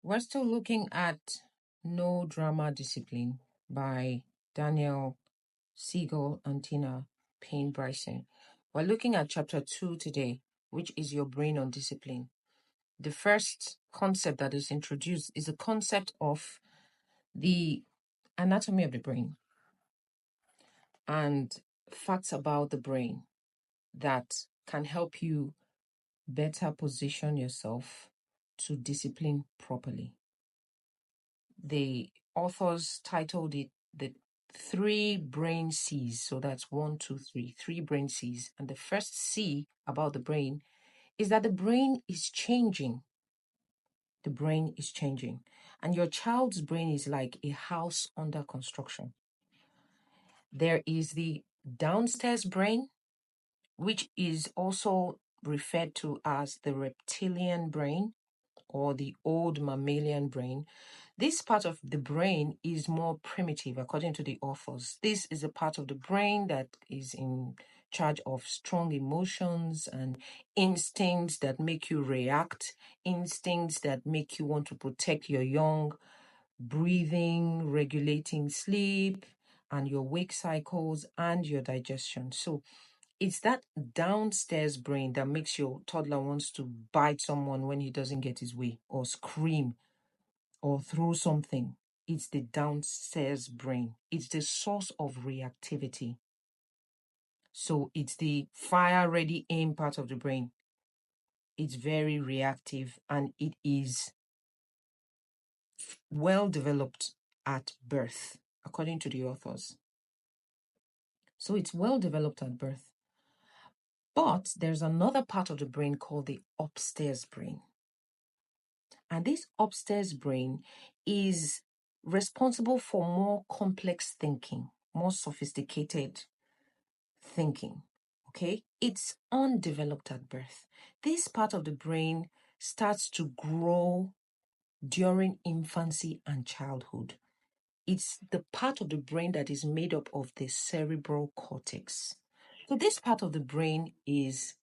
We're still looking at No Drama Discipline by Daniel Siegel and Tina Payne Bryson. We're looking at chapter 2 today, which is your brain on discipline. The first concept that is introduced is the concept of the anatomy of the brain and facts about the brain that can help you better position yourself to discipline properly. The authors titled it the three brain C's. So that's 1, 2, 3, three brain C's. And the first C about the brain is that the brain is changing. The brain is changing. And your child's brain is like a house under construction. There is the downstairs brain, which is also referred to as the reptilian brain or the old mammalian brain. This part of the brain is more primitive, according to the authors. This is a part of the brain that is in charge of strong emotions and instincts that make you react, instincts that make you want to protect your young, breathing, regulating sleep, and your wake cycles and your digestion. So it's that downstairs brain that makes your toddler wants to bite someone when he doesn't get his way, or scream, or throw something. It's the downstairs brain. It's the source of reactivity. So it's the fire ready aim part of the brain. It's very reactive and it is well developed at birth, according to the authors. So it's well developed at birth. But there's another part of the brain called the upstairs brain. And this upstairs brain is responsible for more complex thinking, more sophisticated thinking. Okay, it's undeveloped at birth. This part of the brain starts to grow during infancy and childhood. It's the part of the brain that is made up of the cerebral cortex. So this part of the brain is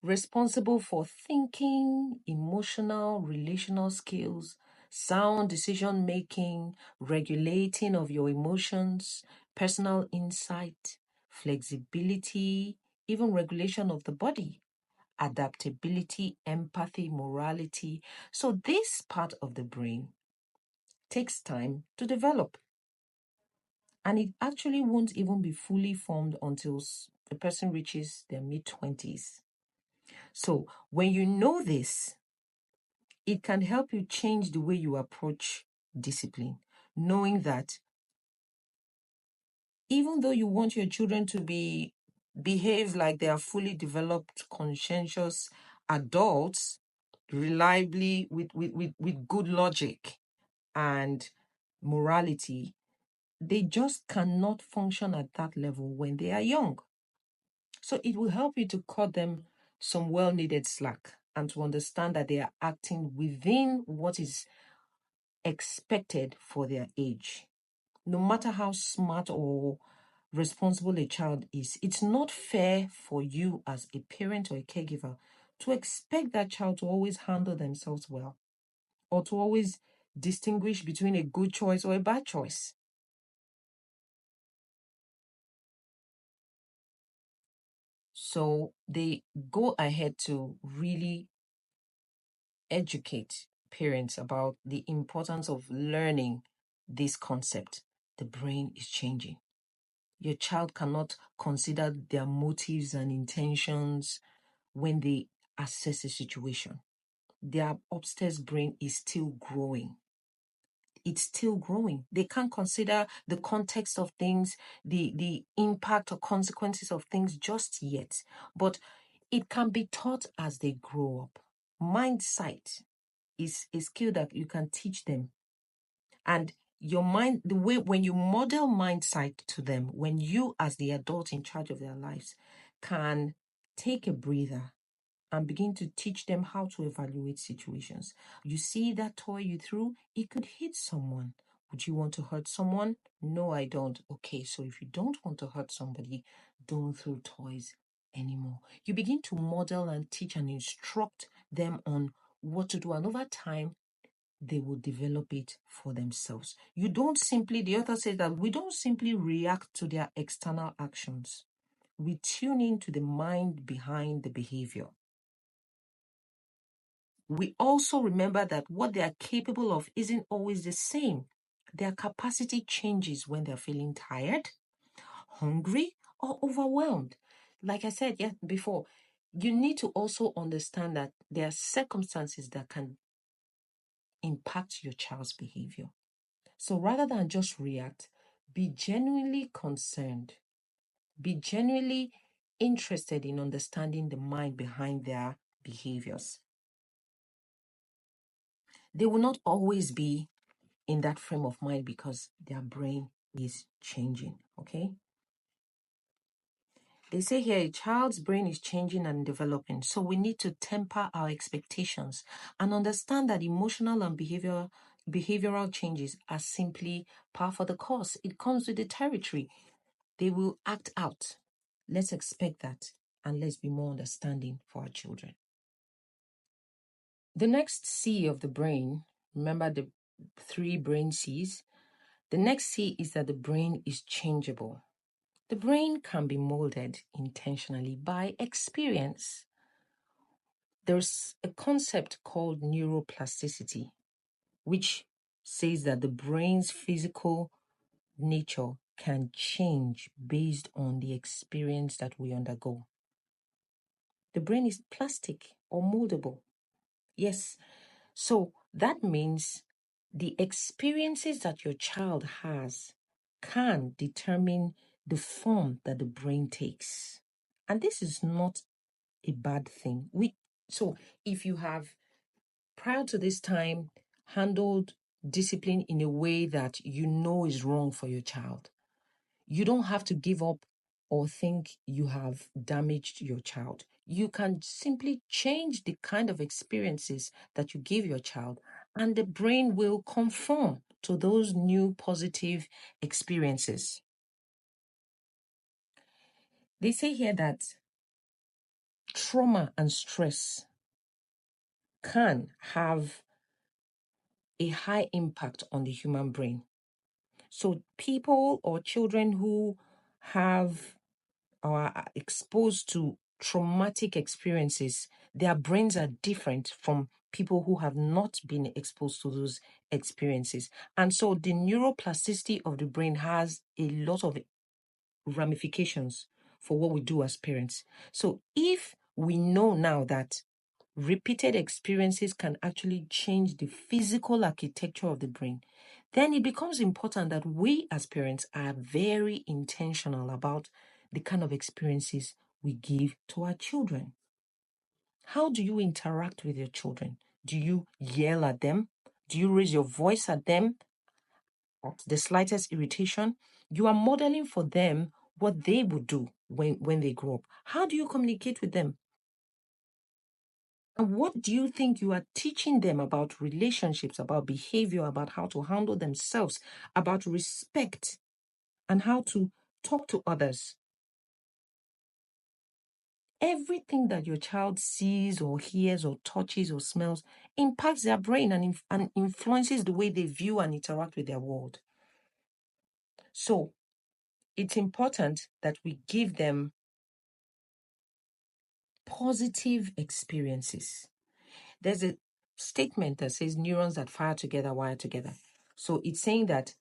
responsible for thinking, emotional, relational skills, sound decision making, regulating of your emotions, personal insight, flexibility, even regulation of the body, adaptability, empathy, morality. So this part of the brain takes time to develop. And it actually won't even be fully formed until the person reaches their mid-20s. So when you know this, it can help you change the way you approach discipline, knowing that even though you want your children to behave like they are fully developed, conscientious adults, reliably with good logic and morality, they just cannot function at that level when they are young. So it will help you to cut them some well-needed slack and to understand that they are acting within what is expected for their age. No matter how smart or responsible a child is, it's not fair for you as a parent or a caregiver to expect that child to always handle themselves well or to always distinguish between a good choice or a bad choice. So they go ahead to really educate parents about the importance of learning this concept. The brain is changing. Your child cannot consider their motives and intentions when they assess a situation. Their upstairs brain is still growing. It's still growing. They can't consider the context of things, the impact or consequences of things just yet. But it can be taught as they grow up. Mind sight is a skill that you can teach them. And your mind, the way when you model mind sight to them, when you as the adult in charge of their lives can take a breather and begin to teach them how to evaluate situations. You see that toy you threw, it could hit someone. Would you want to hurt someone? No, I don't. Okay, so if you don't want to hurt somebody, don't throw toys anymore. You begin to model and teach and instruct them on what to do. And over time, they will develop it for themselves. You don't simply, the author says that we don't simply react to their external actions. We tune into the mind behind the behavior. We also remember that what they are capable of isn't always the same. Their capacity changes when they're feeling tired, hungry, or overwhelmed. Like I said before, you need to also understand that there are circumstances that can impact your child's behavior. So rather than just react, be genuinely concerned, be genuinely interested in understanding the mind behind their behaviors. They will not always be in that frame of mind because their brain is changing, okay? They say here a child's brain is changing and developing, so we need to temper our expectations and understand that emotional and behavioral changes are simply par for the course. It comes with the territory. They will act out. Let's expect that, and let's be more understanding for our children. The next C of the brain, remember the 3 brain C's? The next C is that the brain is changeable. The brain can be molded intentionally by experience. There's a concept called neuroplasticity, which says that the brain's physical nature can change based on the experience that we undergo. The brain is plastic or moldable. Yes. So that means the experiences that your child has can determine the form that the brain takes. And this is not a bad thing. So if you have prior to this time handled discipline in a way that you know is wrong for your child, you don't have to give up or think you have damaged your child. You can simply change the kind of experiences that you give your child, and the brain will conform to those new positive experiences. They say here that trauma and stress can have a high impact on the human brain. So people or children who have or are exposed to traumatic experiences, their brains are different from people who have not been exposed to those experiences. And so the neuroplasticity of the brain has a lot of ramifications for what we do as parents. So if we know now that repeated experiences can actually change the physical architecture of the brain, then it becomes important that we as parents are very intentional about the kind of experiences we give to our children. How do you interact with your children? Do you yell at them? Do you raise your voice at them at the slightest irritation? You are modeling for them what they would do when they grow up. How do you communicate with them? And what do you think you are teaching them about relationships, about behavior, about how to handle themselves, about respect, and how to talk to others? Everything that your child sees or hears or touches or smells impacts their brain and influences the way they view and interact with their world. So it's important that we give them positive experiences. There's a statement that says neurons that fire together wire together. So it's saying that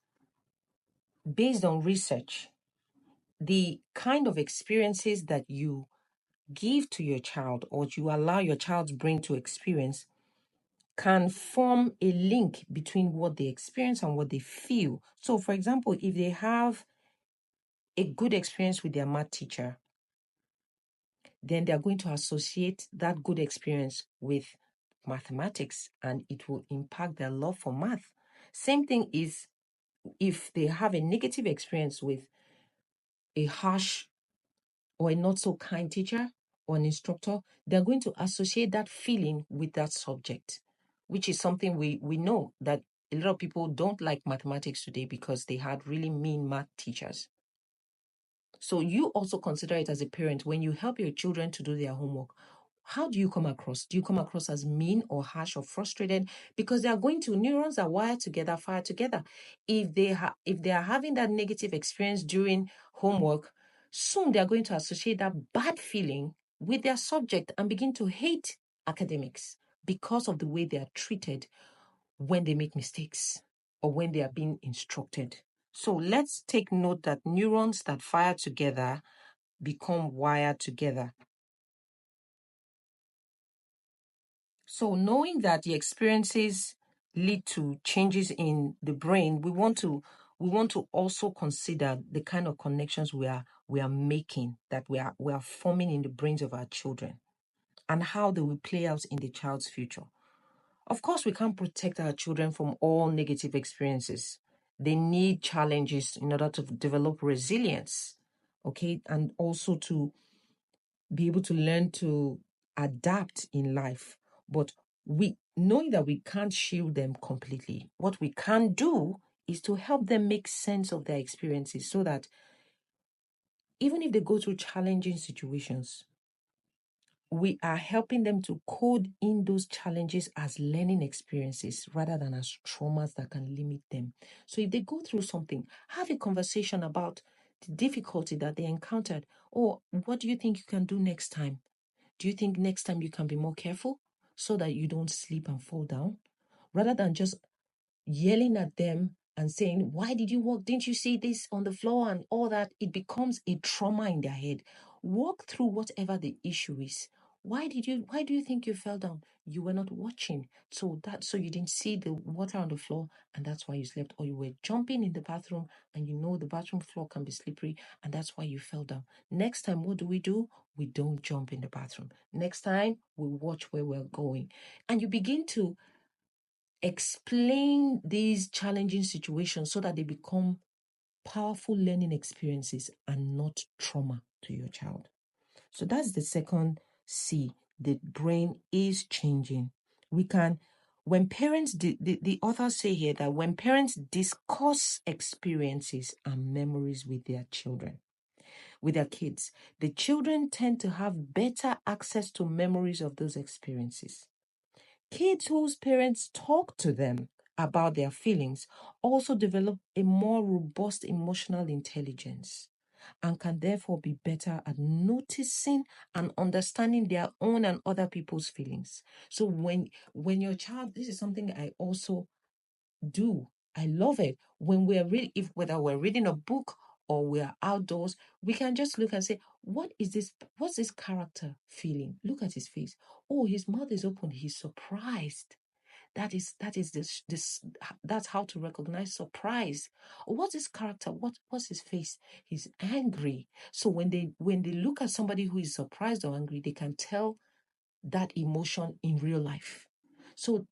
based on research, the kind of experiences that you give to your child or you allow your child's brain to experience can form a link between what they experience and what they feel. So, for example, if they have a good experience with their math teacher, then they're going to associate that good experience with mathematics and it will impact their love for math. Same thing is if they have a negative experience with a harsh or a not so kind teacher or an instructor, they're going to associate that feeling with that subject, which is something we know that a lot of people don't like mathematics today because they had really mean math teachers. So you also consider it as a parent when you help your children to do their homework. how do you come across? Do you come across as mean or harsh or frustrated? Because they are going to, neurons are wired together, fire together. If they are having that negative experience during homework, soon they are going to associate that bad feeling with their subject and begin to hate academics because of the way they are treated when they make mistakes or when they are being instructed. So let's take note that neurons that fire together become wired together. So knowing that the experiences lead to changes in the brain, we want to also consider the kind of connections we are making, that we are forming in the brains of our children, and how they will play out in the child's future. Of course, we can't protect our children from all negative experiences. They need challenges in order to develop resilience, okay, and also to be able to learn to adapt in life. But we knowing that we can't shield them completely, what we can do is to help them make sense of their experiences so that even if they go through challenging situations, we are helping them to code in those challenges as learning experiences rather than as traumas that can limit them. So if they go through something, have a conversation about the difficulty that they encountered. Or what do you think you can do next time? Do you think next time you can be more careful so that you don't slip and fall down? Rather than just yelling at them and saying, why did you walk? Didn't you see this on the floor and all that? It becomes a trauma in their head. Walk through whatever the issue is. Why do you think you fell down? You were not watching. So you didn't see the water on the floor and that's why you slept. Or you were jumping in the bathroom and you know the bathroom floor can be slippery and that's why you fell down. Next time, what do? We don't jump in the bathroom. Next time, we watch where we're going. And you begin to explain these challenging situations so that they become powerful learning experiences and not trauma to your child. So that's the second C. The brain is changing. When parents, the authors say here that when parents discuss experiences and memories with their children, with their kids, the children tend to have better access to memories of those experiences. Kids whose parents talk to them about their feelings also develop a more robust emotional intelligence and can therefore be better at noticing and understanding their own and other people's feelings. So when your child, this is something I also do. I love it. When we're reading, if whether we're reading a book or we're outdoors, we can just look and say, what is this? What's this character feeling? Look at his face. Oh, his mouth is open. He's surprised. That is this that's how to recognize surprise. What's his character? What's his face? He's angry. So when they look at somebody who is surprised or angry, they can tell that emotion in real life. So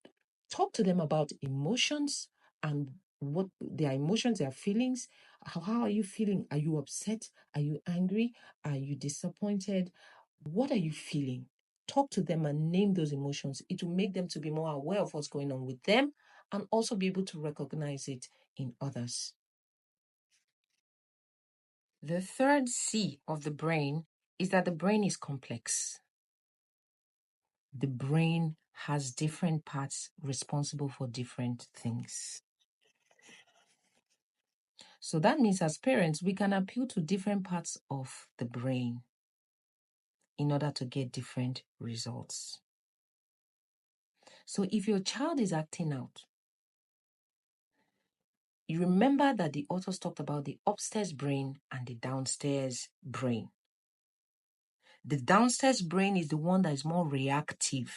talk to them about emotions and what their emotions, their feelings. How are you feeling? Are you upset? Are you angry? Are you disappointed? What are you feeling? Talk to them and name those emotions. It will make them to be more aware of what's going on with them and also be able to recognize it in others. The third C of the brain is that the brain is complex. The brain has different parts responsible for different things. So that means as parents, we can appeal to different parts of the brain in order to get different results. So if your child is acting out, you remember that the authors talked about the upstairs brain and the downstairs brain. The downstairs brain is the one that is more reactive,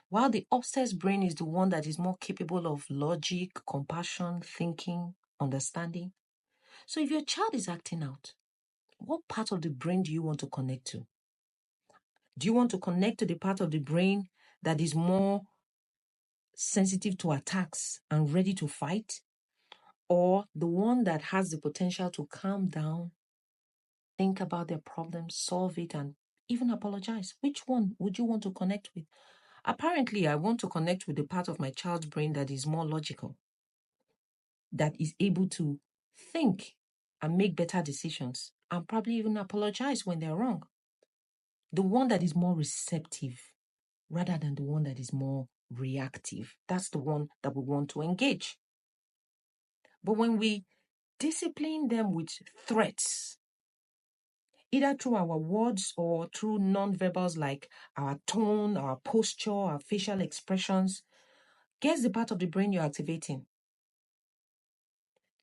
while the upstairs brain is the one that is more capable of logic, compassion, thinking, understanding. So if your child is acting out, what part of the brain do you want to connect to? Do you want to connect to the part of the brain that is more sensitive to attacks and ready to fight? Or the one that has the potential to calm down, think about their problem, solve it, and even apologize? Which one would you want to connect with? Apparently, I want to connect with the part of my child's brain that is more logical, that is able to think and make better decisions, and probably even apologize when they're wrong. The one that is more receptive rather than the one that is more reactive. That's the one that we want to engage. But when we discipline them with threats, either through our words or through non-verbals like our tone, our posture, our facial expressions, guess the part of the brain you're activating?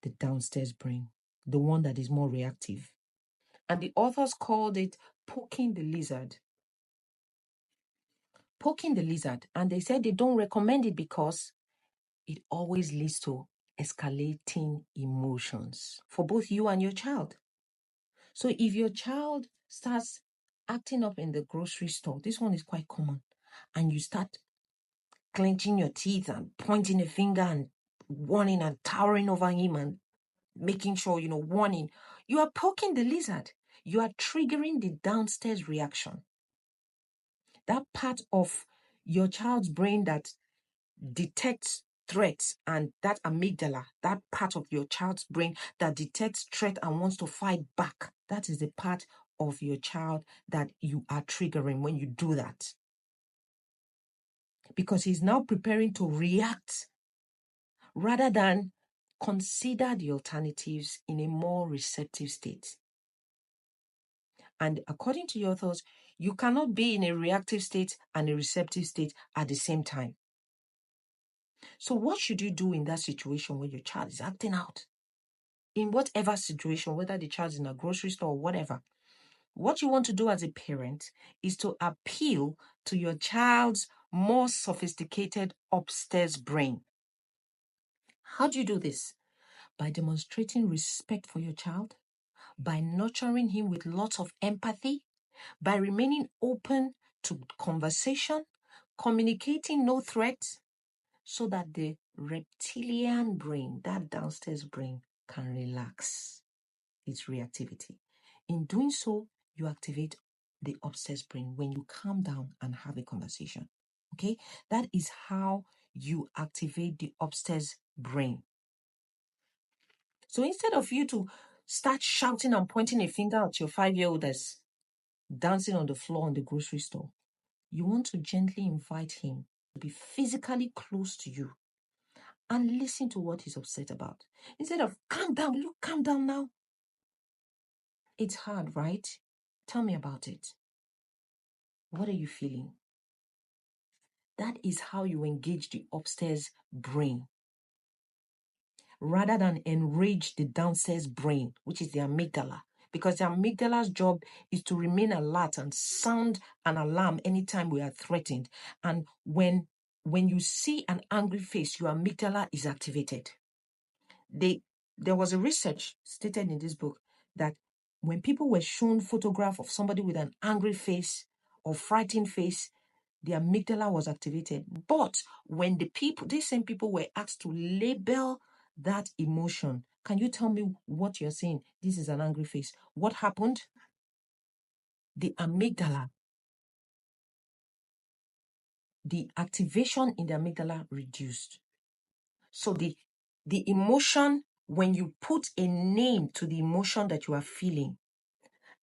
The downstairs brain, the one that is more reactive. And the authors called it poking the lizard. Poking the lizard. And they said they don't recommend it because it always leads to escalating emotions for both you and your child. So if your child starts acting up in the grocery store, this one is quite common, and you start clenching your teeth and pointing a finger and warning and towering over him and making sure, warning, you are poking the lizard. You are triggering the downstairs reaction. That part of your child's brain that detects threats, and that amygdala, that part of your child's brain that detects threat and wants to fight back, that is the part of your child that you are triggering when you do that. Because he's now preparing to react rather than consider the alternatives in a more receptive state. And according to your thoughts, you cannot be in a reactive state and a receptive state at the same time. So what should you do in that situation when your child is acting out? In whatever situation, whether the child is in a grocery store or whatever, what you want to do as a parent is to appeal to your child's more sophisticated upstairs brain. How do you do this? By demonstrating respect for your child, by nurturing him with lots of empathy, by remaining open to conversation, communicating no threats, so that the reptilian brain, that downstairs brain, can relax its reactivity. In doing so, you activate the upstairs brain when you calm down and have a conversation. Okay? That is how you activate the upstairs brain. So instead of you to start shouting and pointing a finger at your 5-year-old that's dancing on the floor in the grocery store, you want to gently invite him to be physically close to you and listen to what he's upset about. Instead of, calm down, look, calm down now. It's hard, right? Tell me about it. What are you feeling? That is how you engage the upstairs brain, rather than enrage the downstairs brain, which is the amygdala. Because the amygdala's job is to remain alert and sound an alarm anytime we are threatened. And when you see an angry face, your amygdala is activated. There was a research stated in this book that when people were shown photograph of somebody with an angry face or frightened face, the amygdala was activated. But when these same people were asked to label that emotion, can you tell me what you're saying? This is an angry face. What happened? The amygdala, the activation in the amygdala reduced. So the emotion, when you put a name to the emotion that you are feeling,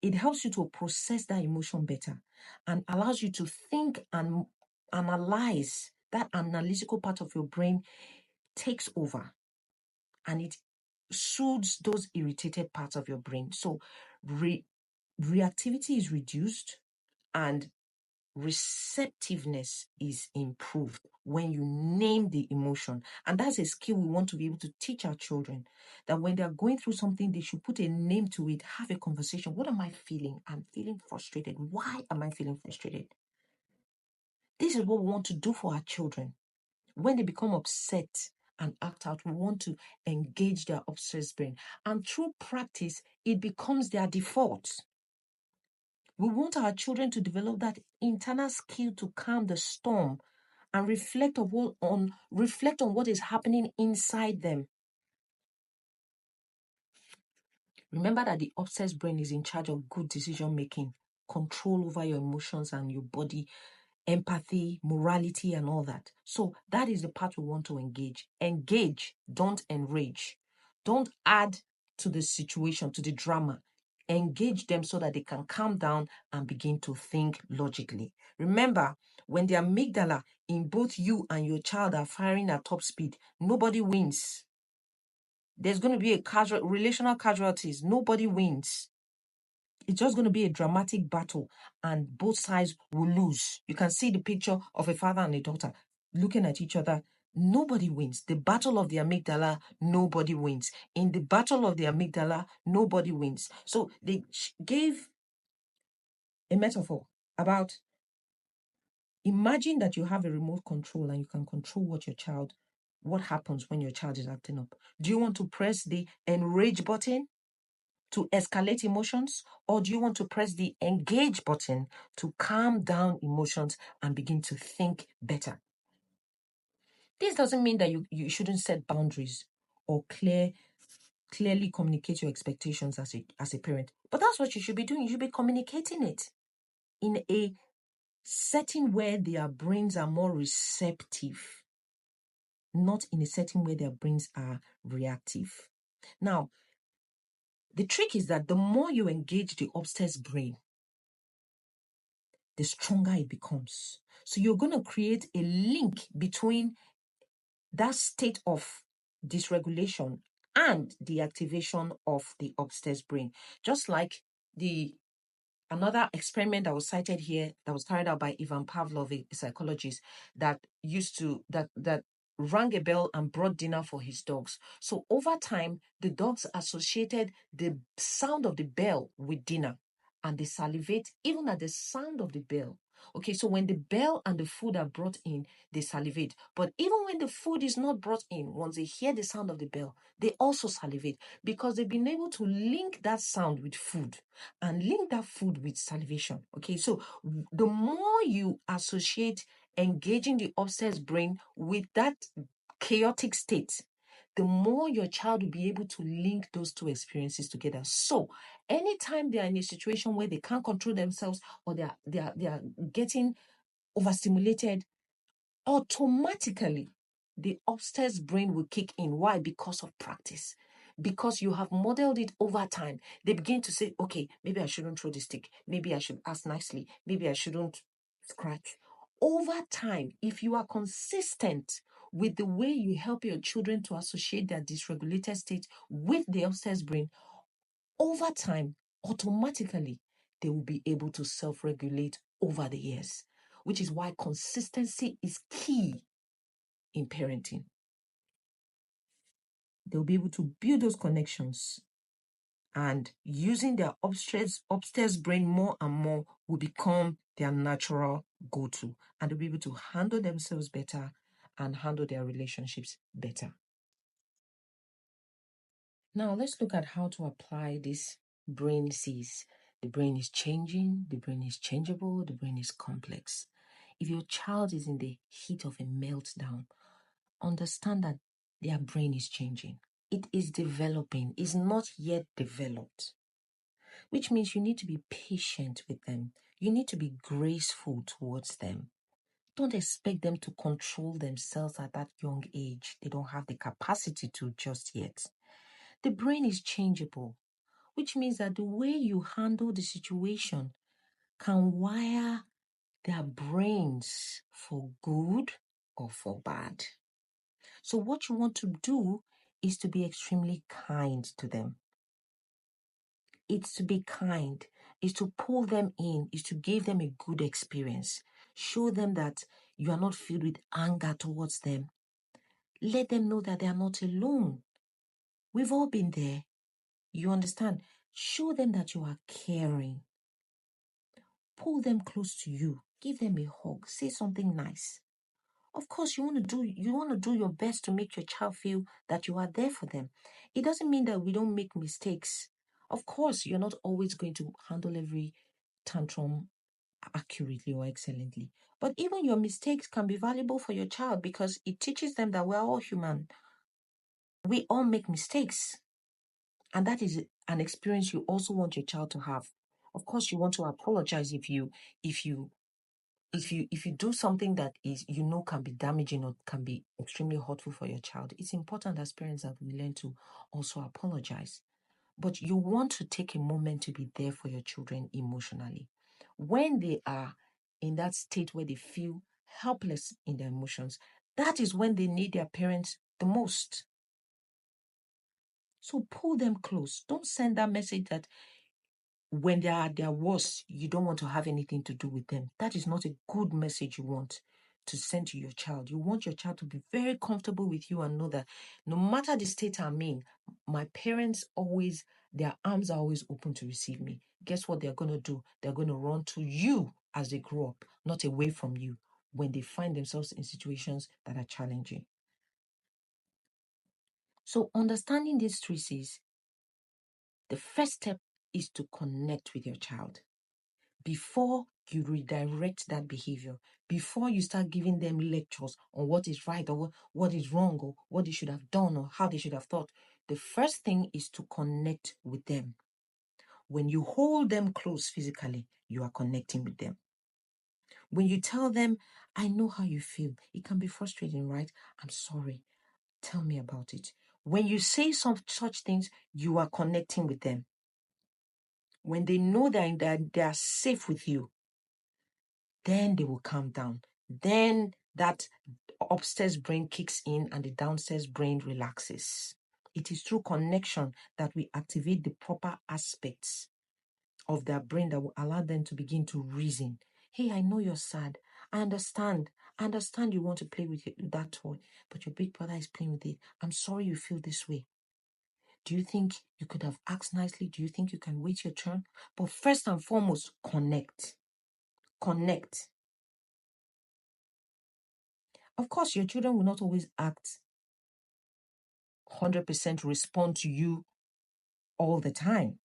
it helps you to process that emotion better and allows you to think and analyze. That analytical part of your brain takes over and it soothes those irritated parts of your brain. So reactivity is reduced and receptiveness is improved when you name the emotion. And that's a skill we want to be able to teach our children, that when they're going through something, they should put a name to it, have a conversation. What am I feeling? I'm feeling frustrated. Why am I feeling frustrated? This is what we want to do for our children. When they become upset and act out, we want to engage their upstairs brain. And through practice, it becomes their default. We want our children to develop that internal skill to calm the storm and reflect on what is happening inside them. Remember that the upstairs brain is in charge of good decision making, control over your emotions and your body, empathy, morality, and all that. So that is the part we want to engage. Engage, don't enrage. Don't add to the situation, to the drama. engage them so that they can calm down and begin to think logically. Remember, when the amygdala in both you and your child are firing at top speed, nobody wins. There's going to be relational casualties. Nobody wins. It's just going to be a dramatic battle and both sides will lose. You can see the picture of a father and a daughter looking at each other. Nobody wins. The battle of the amygdala, nobody wins. In the battle of the amygdala, nobody wins. So they gave a metaphor about, imagine that you have a remote control and you can control what happens when your child is acting up. Do you want to press the enrage button to escalate emotions, or do you want to press the engage button to calm down emotions and begin to think better? This doesn't mean that you shouldn't set boundaries or clearly communicate your expectations as a parent, but that's what you should be doing. You should be communicating it in a setting where their brains are more receptive, not in a setting where their brains are reactive. Now, the trick is that the more you engage the upstairs brain, the stronger it becomes. So you're going to create a link between that state of dysregulation and the activation of the upstairs brain. Just like another experiment that was cited here that was carried out by Ivan Pavlov, a psychologist that rang a bell and brought dinner for his dogs. So over time, the dogs associated the sound of the bell with dinner and they salivate even at the sound of the bell. Okay, so when the bell and the food are brought in, they salivate. But even when the food is not brought in, once they hear the sound of the bell, they also salivate because they've been able to link that sound with food and link that food with salivation. Okay, so the more you associate engaging the upstairs brain with that chaotic state, the more your child will be able to link those two experiences together. So anytime they are in a situation where they can't control themselves or they are getting overstimulated, automatically the upstairs brain will kick in. Why? Because of practice. Because you have modeled it over time. They begin to say, okay, maybe I shouldn't throw the stick. Maybe I should ask nicely. Maybe I shouldn't scratch. Over time, if you are consistent with the way you help your children to associate their dysregulated state with the upstairs brain, over time, automatically, they will be able to self-regulate over the years, which is why consistency is key in parenting. They'll be able to build those connections, and using their upstairs brain more and more will become their natural go-to, and they'll be able to handle themselves better and handle their relationships better. Now, let's look at how to apply this brain C's. The brain is changing, the brain is changeable, the brain is complex. If your child is in the heat of a meltdown, understand that their brain is changing. It is developing, is not yet developed, which means you need to be patient with them. You need to be graceful towards them. Don't expect them to control themselves at that young age. They don't have the capacity to just yet. The brain is changeable, which means that the way you handle the situation can wire their brains for good or for bad. So what you want to do is to be extremely kind to them. It's to be kind, is to pull them in, is to give them a good experience. Show them that you are not filled with anger towards them. Let them know that they are not alone. We've all been there. You understand? Show them that you are caring. Pull them close to you. Give them a hug. Say something nice. Of course, you want to do your best to make your child feel that you are there for them. It doesn't mean that we don't make mistakes. Of course, you're not always going to handle every tantrum accurately or excellently. But even your mistakes can be valuable for your child because it teaches them that we're all human. We all make mistakes. And that is an experience you also want your child to have. Of course, you want to apologize if you do something that is can be damaging or can be extremely hurtful for your child. It's important as parents that we learn to also apologize. But you want to take a moment to be there for your children emotionally. When they are in that state where they feel helpless in their emotions, that is when they need their parents the most. So pull them close. Don't send that message that when they are at their worst, you don't want to have anything to do with them. That is not a good message you want to send to your child. You want your child to be very comfortable with you and know that no matter the state I'm in, my parents always, their arms are always open to receive me. Guess what they're going to do? They're going to run to you as they grow up, not away from you when they find themselves in situations that are challenging. So understanding these three C's, the first step is to connect with your child. Before you redirect that behavior, before you start giving them lectures on what is right or what is wrong or what they should have done or how they should have thought, the first thing is to connect with them. When you hold them close physically, you are connecting with them. When you tell them, I know how you feel. It can be frustrating, right? I'm sorry. Tell me about it. When you say some such things, you are connecting with them. When they know that they are safe with you, then they will calm down. Then that upstairs brain kicks in and the downstairs brain relaxes. It is through connection that we activate the proper aspects of their brain that will allow them to begin to reason. Hey, I know you're sad. I understand. I understand you want to play with that toy, but your big brother is playing with it. I'm sorry you feel this way. Do you think you could have asked nicely? Do you think you can wait your turn? But first and foremost, connect. Connect. Of course, your children will not always act 100% respond to you all the time.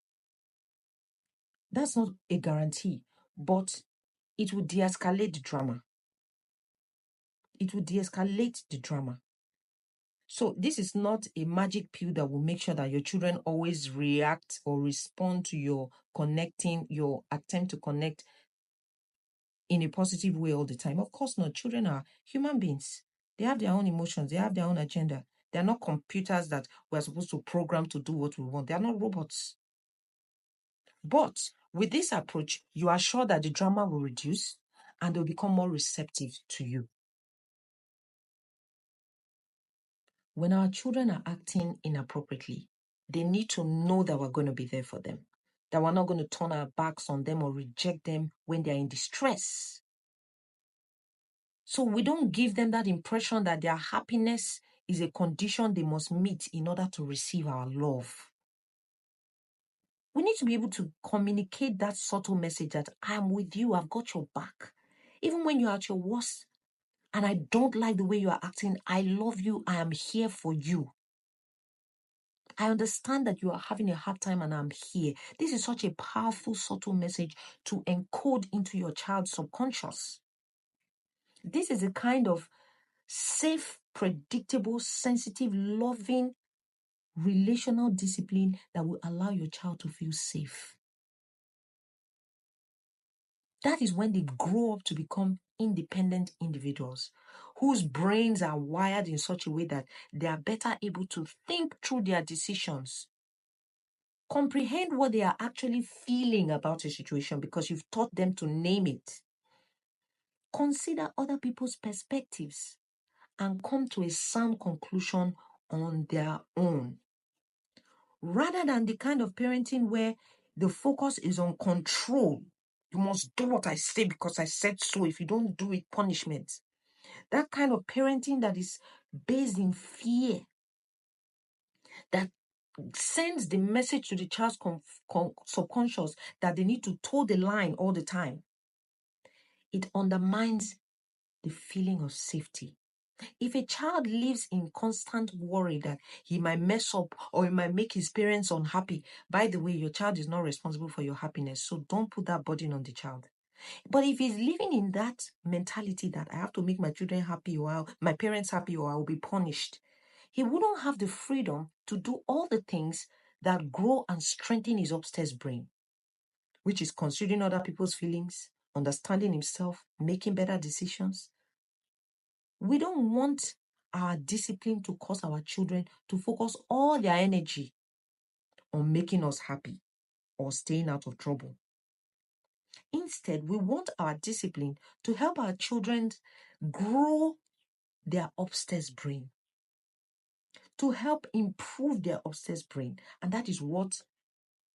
That's not a guarantee, but it will de-escalate the drama. It will de-escalate the drama. So this is not a magic pill that will make sure that your children always react or respond to your attempt to connect in a positive way all the time. Of course not. Children are human beings. They have their own emotions. They have their own agenda. They're not computers that we're supposed to program to do what we want. They are not robots. But with this approach, you are sure that the drama will reduce and they'll become more receptive to you. When our children are acting inappropriately, they need to know that we're going to be there for them, that we're not going to turn our backs on them or reject them when they're in distress. So we don't give them that impression that their happiness is a condition they must meet in order to receive our love. We need to be able to communicate that subtle message that I'm with you, I've got your back. Even when you're at your worst and I don't like the way you are acting, I love you, I am here for you. I understand that you are having a hard time and I'm here. This is such a powerful, subtle message to encode into your child's subconscious. This is a kind of safe, predictable, sensitive, loving, relational discipline that will allow your child to feel safe. That is when they grow up to become independent individuals whose brains are wired in such a way that they are better able to think through their decisions, comprehend what they are actually feeling about a situation because you've taught them to name it, consider other people's perspectives, and come to a sound conclusion on their own. Rather than the kind of parenting where the focus is on control. You must do what I say because I said so. If you don't do it, punishment. That kind of parenting that is based in fear, that sends the message to the child's subconscious that they need to toe the line all the time. It undermines the feeling of safety. If a child lives in constant worry that he might mess up or he might make his parents unhappy, by the way, your child is not responsible for your happiness, so don't put that burden on the child. But if he's living in that mentality that I have to make my children happy or my parents happy or I will be punished, he wouldn't have the freedom to do all the things that grow and strengthen his upstairs brain, which is considering other people's feelings, understanding himself, making better decisions. We don't want our discipline to cause our children to focus all their energy on making us happy or staying out of trouble. Instead, we want our discipline to help our children grow their upstairs brain, to help improve their upstairs brain. And that is what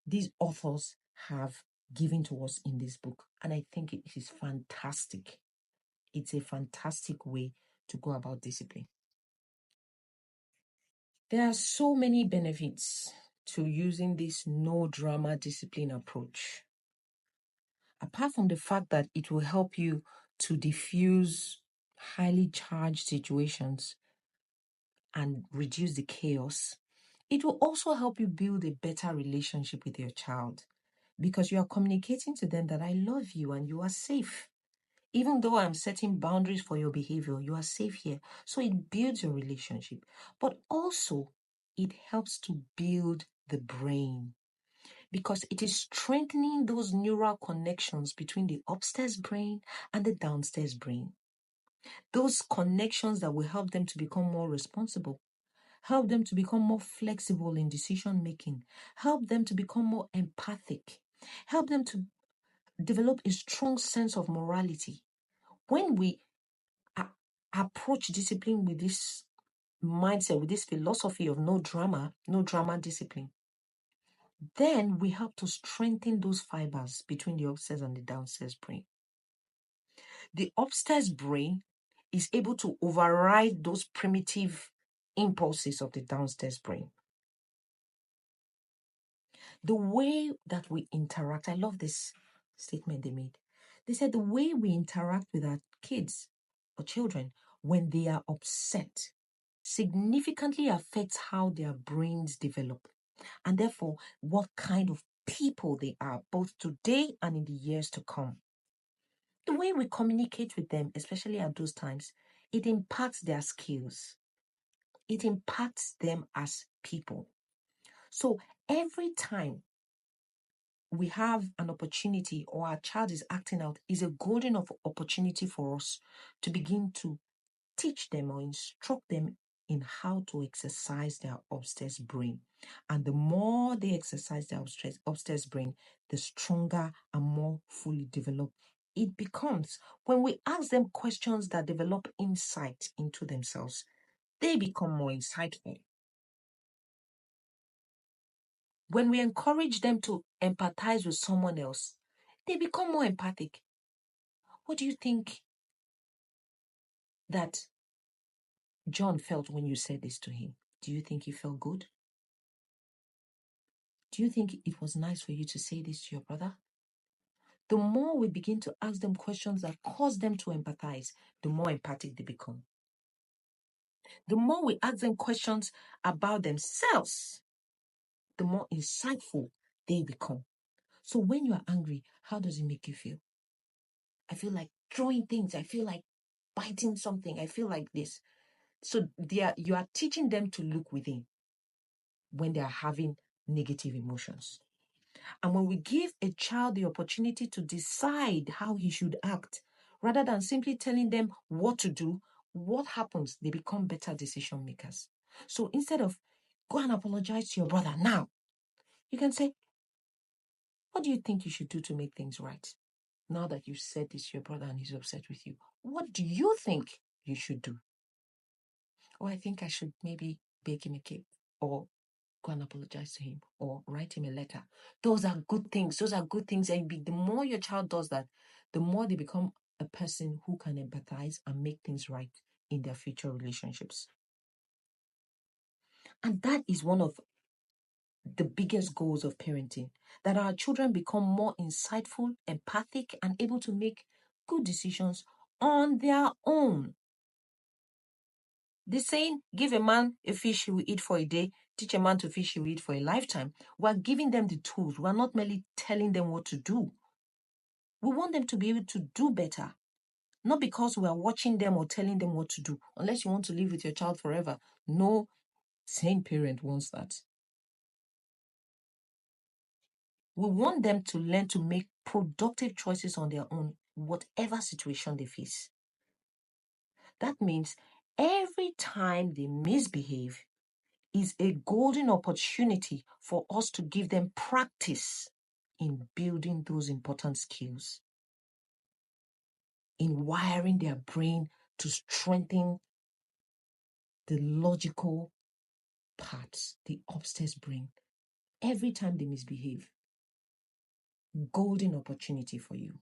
these authors have given to us in this book. And I think it is fantastic. It's a fantastic way to go about discipline. There are so many benefits to using this no drama discipline approach. Apart from the fact that it will help you to diffuse highly charged situations and reduce the chaos, it will also help you build a better relationship with your child, because you are communicating to them that I love you and you are safe. Even though I'm setting boundaries for your behavior, you are safe here. So it builds your relationship. But also, it helps to build the brain, because it is strengthening those neural connections between the upstairs brain and the downstairs brain. Those connections that will help them to become more responsible, help them to become more flexible in decision making, help them to become more empathic, help them to develop a strong sense of morality. When we approach discipline with this mindset, with this philosophy of no drama discipline, then we help to strengthen those fibers between the upstairs and the downstairs brain. The upstairs brain is able to override those primitive impulses of the downstairs brain. The way that we interact, I love this statement they made. They said the way we interact with our kids or children when they are upset significantly affects how their brains develop, and therefore what kind of people they are, both today and in the years to come. The way we communicate with them, especially at those times, it impacts their skills. It impacts them as people. So every time we have an opportunity or our child is acting out, is a golden opportunity for us to begin to teach them or instruct them in how to exercise their upstairs brain. And the more they exercise their upstairs brain, the stronger and more fully developed it becomes. When we ask them questions that develop insight into themselves, they become more insightful. When we encourage them to empathize with someone else, they become more empathic. What do you think that John felt when you said this to him? Do you think he felt good? Do you think it was nice for you to say this to your brother? The more we begin to ask them questions that cause them to empathize, the more empathic they become. The more we ask them questions about themselves, the more insightful they become. So when you are angry, how does it make you feel? I feel like throwing things. I feel like biting something. I feel like this. So you are teaching them to look within when they are having negative emotions. And when we give a child the opportunity to decide how he should act, rather than simply telling them what to do, what happens? They become better decision makers. So instead of go and apologize to your brother now, you can say, what do you think you should do to make things right? Now that you've said this to your brother and he's upset with you, what do you think you should do? Or I think I should maybe bake him a cake, or go and apologize to him, or write him a letter. Those are good things. Those are good things. And the more your child does that, the more they become a person who can empathize and make things right in their future relationships. And that is one of the biggest goals of parenting, that our children become more insightful, empathic, and able to make good decisions on their own. The saying, give a man a fish he will eat for a day, teach a man to fish he will eat for a lifetime. We're giving them the tools. We're not merely telling them what to do. We want them to be able to do better. Not because we are watching them or telling them what to do. Unless you want to live with your child forever. No sane parent wants that. We want them to learn to make productive choices on their own, whatever situation they face. That means every time they misbehave, is a golden opportunity for us to give them practice in building those important skills, in wiring their brain to strengthen the logical parts, the upstairs brain. Every time they misbehave, golden opportunity for you.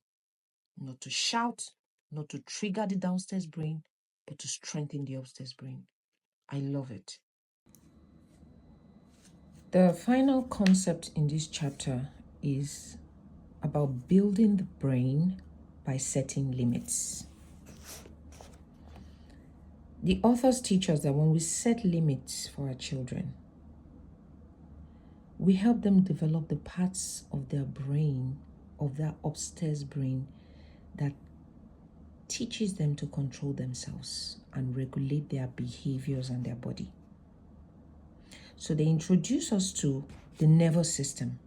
Not to shout, not to trigger the downstairs brain, but to strengthen the upstairs brain. I love it. The final concept in this chapter is about building the brain by setting limits. The authors teach us that when we set limits for our children, we help them develop the parts of their brain, of their upstairs brain, that teaches them to control themselves and regulate their behaviors and their body. So they introduce us to the nervous system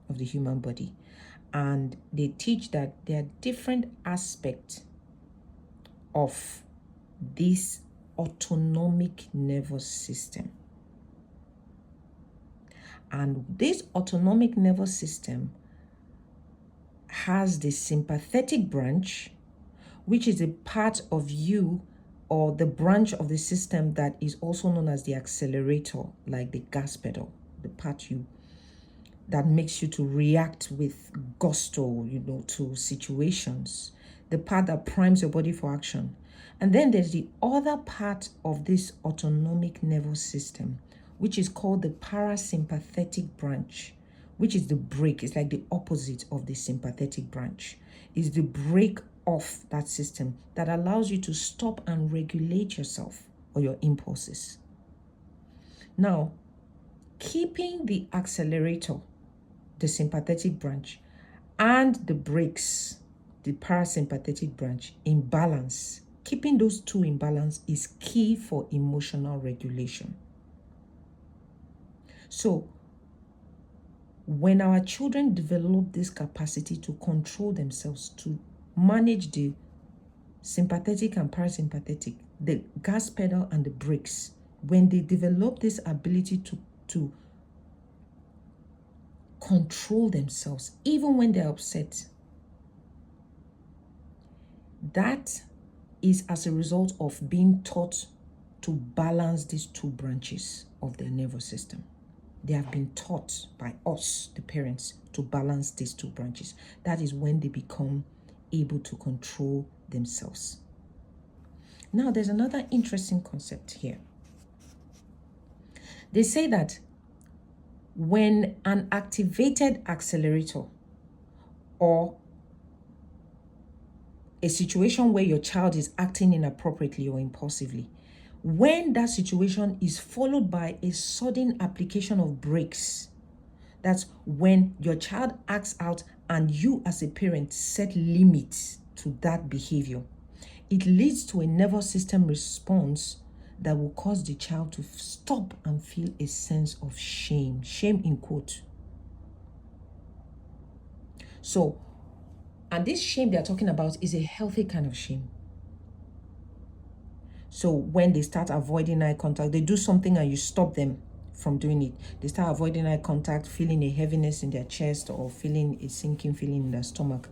of the human body, and they teach that there are different aspects of this autonomic nervous system. And this autonomic nervous system has the sympathetic branch, which is a part of you, or the branch of the system that is also known as the accelerator, like the gas pedal, the part that makes you to react with gusto, to situations, the part that primes your body for action. And then there's the other part of this autonomic nervous system, which is called the parasympathetic branch, which is the brake. It's like the opposite of the sympathetic branch. It's the brake off that system that allows you to stop and regulate yourself or your impulses. Now, keeping the accelerator, the sympathetic branch, and the brakes, the parasympathetic branch, in balance, keeping those two in balance is key for emotional regulation. So, when our children develop this capacity to control themselves, to manage the sympathetic and parasympathetic, the gas pedal and the brakes, when they develop this ability to control themselves, even when they're upset, that is as a result of being taught to balance these two branches of their nervous system. They have been taught by us, the parents, to balance these two branches. That is when they become able to control themselves. Now, there's another interesting concept here. They say that when an activated accelerator, or a situation where your child is acting inappropriately or impulsively, when that situation is followed by a sudden application of brakes, that's when your child acts out and you as a parent set limits to that behavior, it leads to a nervous system response that will cause the child to stop and feel a sense of shame in quote. So, and this shame they're talking about is a healthy kind of shame. So when they start avoiding eye contact, they do something and you stop them from doing it. They start avoiding eye contact, feeling a heaviness in their chest or feeling a sinking feeling in their stomach.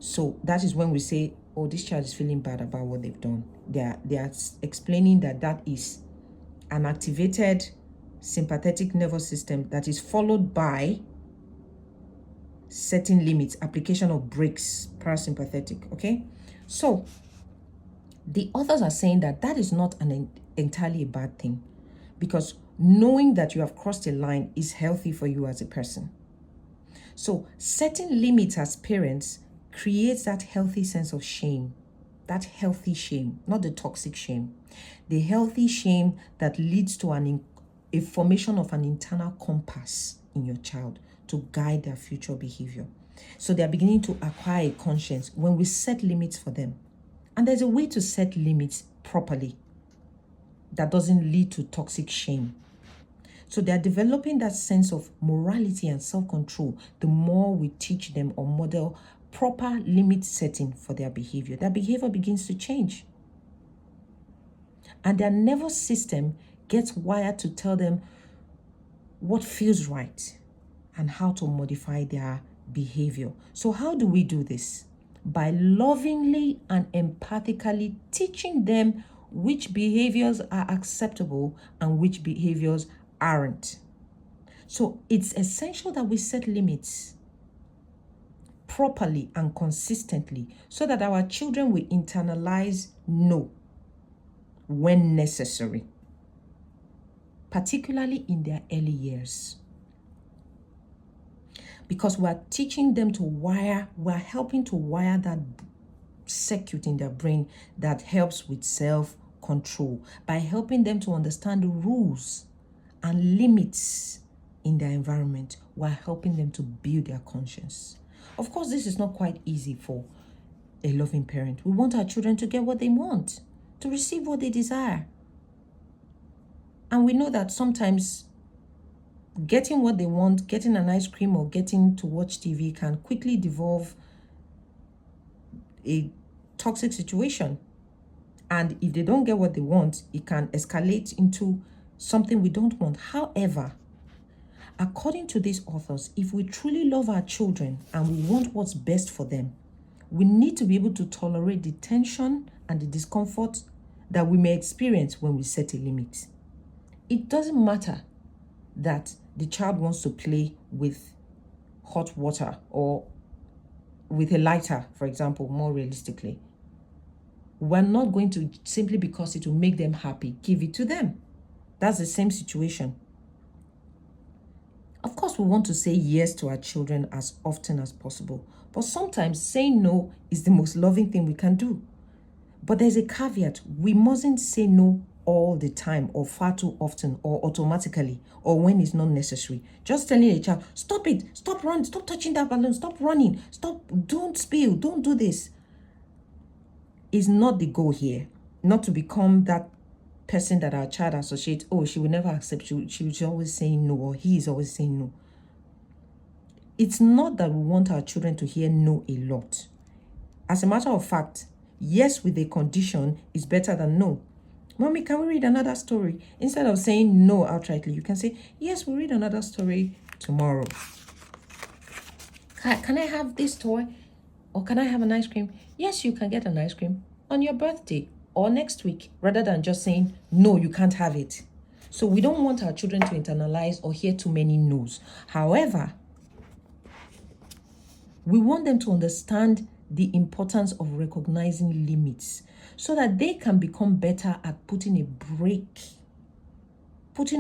So that is when we say, oh, this child is feeling bad about what they've done. They are explaining that is an activated sympathetic nervous system that is followed by setting limits, application of brakes, parasympathetic, okay? So the authors are saying that is not entirely a bad thing, because knowing that you have crossed a line is healthy for you as a person. So setting limits as parents creates that healthy sense of shame, that healthy shame, not the toxic shame, the healthy shame that leads to a formation of an internal compass in your child to guide their future behavior. So they're beginning to acquire a conscience when we set limits for them. And there's a way to set limits properly that doesn't lead to toxic shame. So they're developing that sense of morality and self-control the more we teach them or model proper limit setting for their behavior. Their behavior begins to change. And their nervous system gets wired to tell them what feels right and how to modify their behavior. So how do we do this? By lovingly and empathically teaching them which behaviors are acceptable and which behaviors aren't. So it's essential that we set limits properly and consistently so that our children will internalize no when necessary, particularly in their early years. Because we're teaching them to wire, we're helping to wire that circuit in their brain that helps with self-control by helping them to understand the rules and limits in their environment while helping them to build their conscience. Of course, this is not quite easy for a loving parent. We want our children to get what they want, to receive what they desire. And we know that sometimes getting what they want, getting an ice cream or getting to watch TV can quickly devolve a toxic situation. And if they don't get what they want, it can escalate into something we don't want. However, according to these authors, if we truly love our children and we want what's best for them, we need to be able to tolerate the tension and the discomfort that we may experience when we set a limit. It doesn't matter that the child wants to play with hot water or with a lighter, for example, more realistically. We're not going to, simply because it will make them happy, give it to them. That's the same situation. Of course, we want to say yes to our children as often as possible, but sometimes saying no is the most loving thing we can do. But there's a caveat. We mustn't say no all the time or far too often or automatically or when it's not necessary. Just telling a child, stop it, stop running, stop touching that balloon, stop running, stop, don't spill, don't do this, is not the goal here. Not to become that person that our child associates, oh, she will never accept, she was always saying no, or he is always saying no. It's not that we want our children to hear no a lot. As a matter of fact, yes with a condition is better than no. Mommy, can we read another story? Instead of saying no outrightly, you can say, yes, we'll read another story tomorrow. Can I have this toy? Or can I have an ice cream? Yes, you can get an ice cream on your birthday or next week, rather than just saying, no, you can't have it. So we don't want our children to internalize or hear too many no's. However, we want them to understand the importance of recognizing limits so that they can become better at putting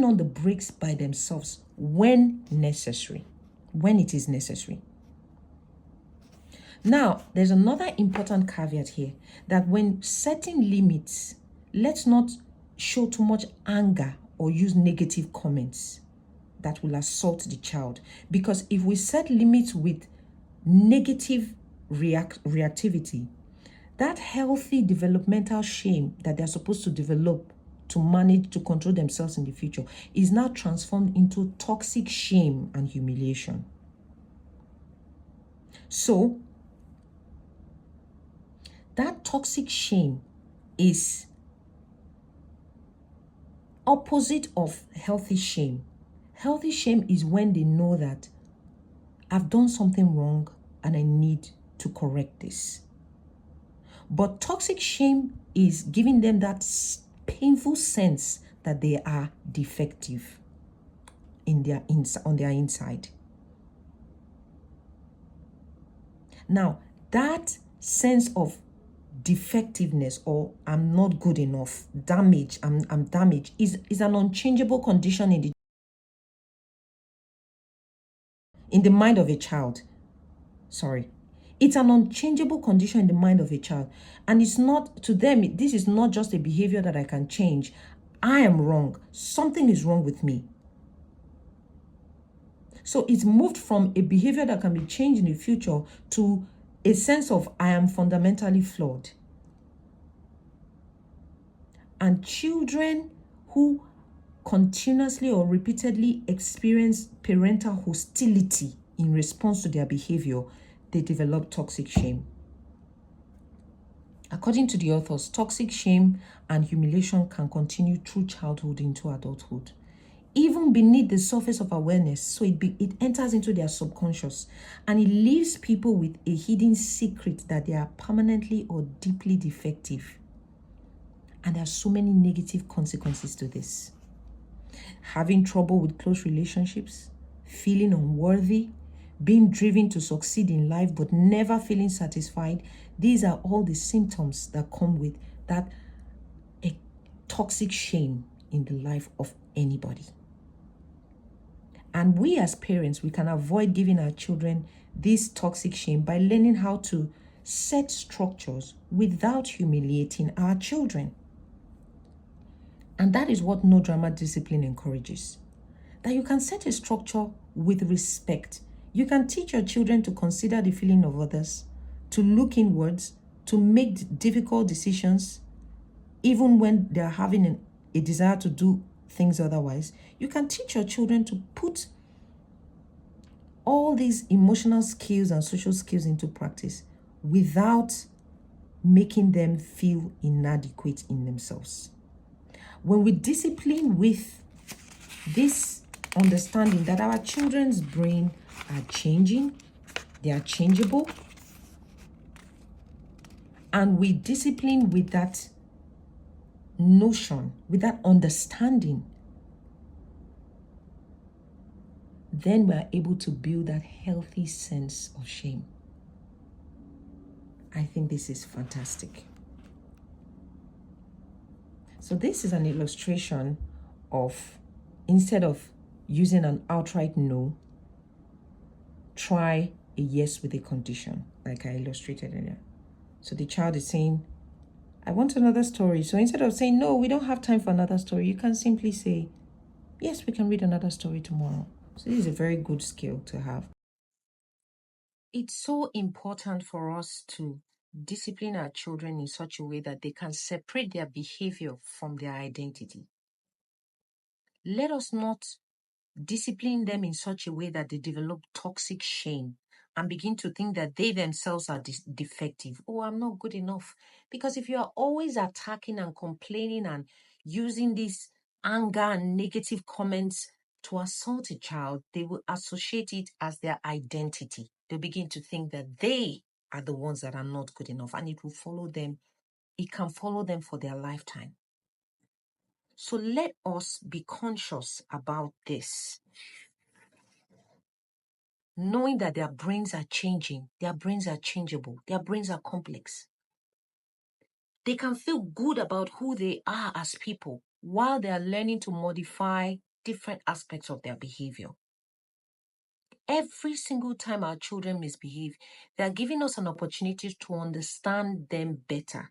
on the brakes by themselves when necessary, when it is necessary. Now, there's another important caveat here, that when setting limits, let's not show too much anger or use negative comments that will assault the child. Because if we set limits with negative reactivity, that healthy developmental shame that they're supposed to develop to manage, to control themselves in the future, is now transformed into toxic shame and humiliation. So, that toxic shame is opposite of healthy shame. Healthy shame is when they know that I've done something wrong and I need to correct this. But toxic shame is giving them that painful sense that they are defective on their inside. Now, that sense of defectiveness or I'm not good enough, damage, I'm damaged, is an unchangeable condition in the mind of a child. It's an unchangeable condition in the mind of a child. And it's not, to them, this is not just a behavior that I can change. I am wrong. Something is wrong with me. So it's moved from a behavior that can be changed in the future to a sense of I am fundamentally flawed. And children who continuously or repeatedly experience parental hostility in response to their behavior, they develop toxic shame. According to the authors, toxic shame and humiliation can continue through childhood into adulthood, even beneath the surface of awareness. So it enters into their subconscious, and it leaves people with a hidden secret that they are permanently or deeply defective. And there are so many negative consequences to this. Having trouble with close relationships, feeling unworthy, being driven to succeed in life but never feeling satisfied. These are all the symptoms that come with that a toxic shame in the life of anybody. And we as parents, we can avoid giving our children this toxic shame by learning how to set structures without humiliating our children. And that is what no drama discipline encourages. That you can set a structure with respect. You can teach your children to consider the feeling of others, to look inwards, to make difficult decisions, even when they're having a desire to do things otherwise. You can teach your children to put all these emotional skills and social skills into practice without making them feel inadequate in themselves. When we discipline with this understanding that our children's brain are changing, they are changeable, and we discipline with that notion, with that understanding, then we're able to build that healthy sense of shame. I think this is fantastic. So this is an illustration of, instead of using an outright no, try a yes with a condition, like I illustrated earlier. So the child is saying, I want another story. So instead of saying, no, we don't have time for another story, you can simply say, yes, we can read another story tomorrow. So this is a very good skill to have. It's so important for us to discipline our children in such a way that they can separate their behavior from their identity. Let us not discipline them in such a way that they develop toxic shame and begin to think that they themselves are defective. Oh, I'm not good enough. Because if you are always attacking and complaining and using this anger and negative comments to assault a child, they will associate it as their identity. They'll begin to think that they are the ones that are not good enough, and it will follow them. It can follow them for their lifetime. So let us be conscious about this, knowing that their brains are changing, their brains are changeable, their brains are complex. They can feel good about who they are as people while they are learning to modify different aspects of their behavior. Every single time our children misbehave, they are giving us an opportunity to understand them better.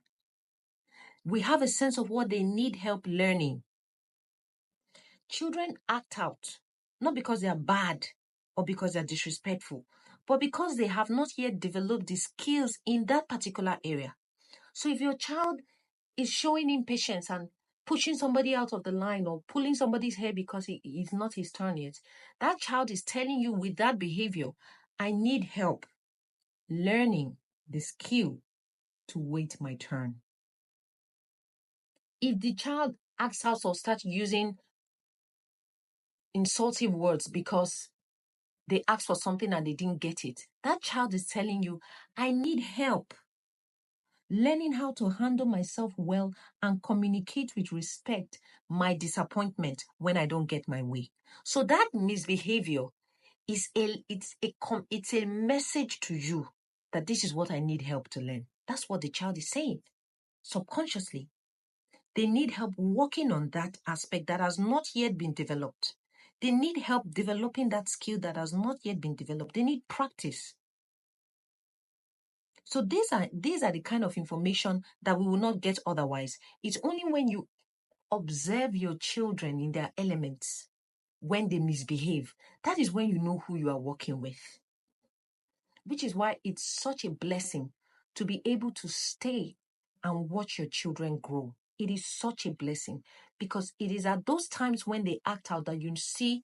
We have a sense of what they need help learning. Children act out, not because they are bad or because they're disrespectful, but because they have not yet developed the skills in that particular area. So if your child is showing impatience and pushing somebody out of the line or pulling somebody's hair because it's not his turn yet, that child is telling you with that behavior, I need help learning the skill to wait my turn. If the child acts out or starts using insultive words because they asked for something and they didn't get it, that child is telling you, I need help learning how to handle myself well and communicate with respect my disappointment when I don't get my way. So that misbehavior is it's a message to you that this is what I need help to learn. That's what the child is saying subconsciously. They need help working on that aspect that has not yet been developed. They need help developing that skill that has not yet been developed. They need practice. So these are the kind of information that we will not get otherwise. It's only when you observe your children in their elements, when they misbehave, that is when you know who you are working with. Which is why it's such a blessing to be able to stay and watch your children grow. It is such a blessing because it is at those times when they act out that you see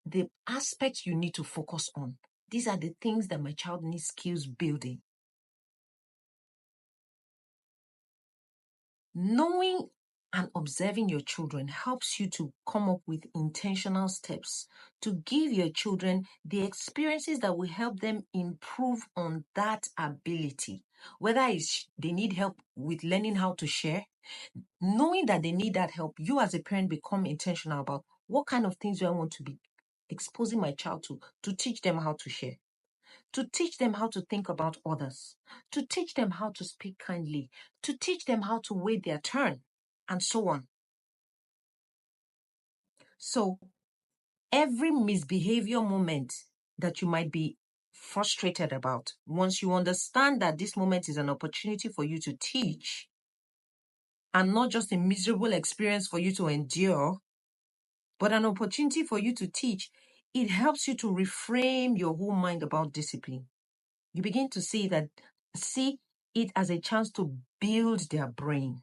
the aspects you need to focus on. These are the things that my child needs skills building. Knowing and observing your children helps you to come up with intentional steps to give your children the experiences that will help them improve on that ability. Whether it's they need help with learning how to share, knowing that they need that help, you as a parent become intentional about what kind of things do I want to be exposing my child to teach them how to share, to teach them how to think about others, to teach them how to speak kindly, to teach them how to wait their turn, and so on. So every misbehavior moment that you might be frustrated about, once you understand that this moment is an opportunity for you to teach and not just a miserable experience for you to endure, but an opportunity for you to teach, it helps you to reframe your whole mind about discipline. You begin to see it as a chance to build their brain,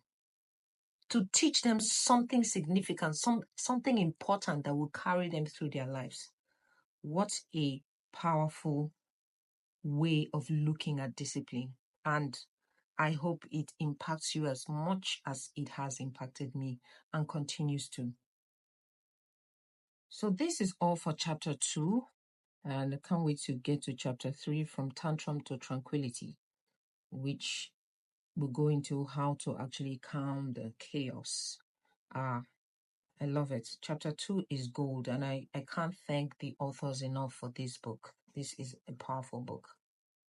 to teach them something significant, something important that will carry them through their lives. What a powerful way of looking at discipline. And I hope it impacts you as much as it has impacted me and continues to. So this is all for chapter 2. And I can't wait to get to chapter 3, from tantrum to tranquility, which will go into how to actually calm the chaos. I love it. Chapter 2 is gold, and I can't thank the authors enough for this book. This is a powerful book.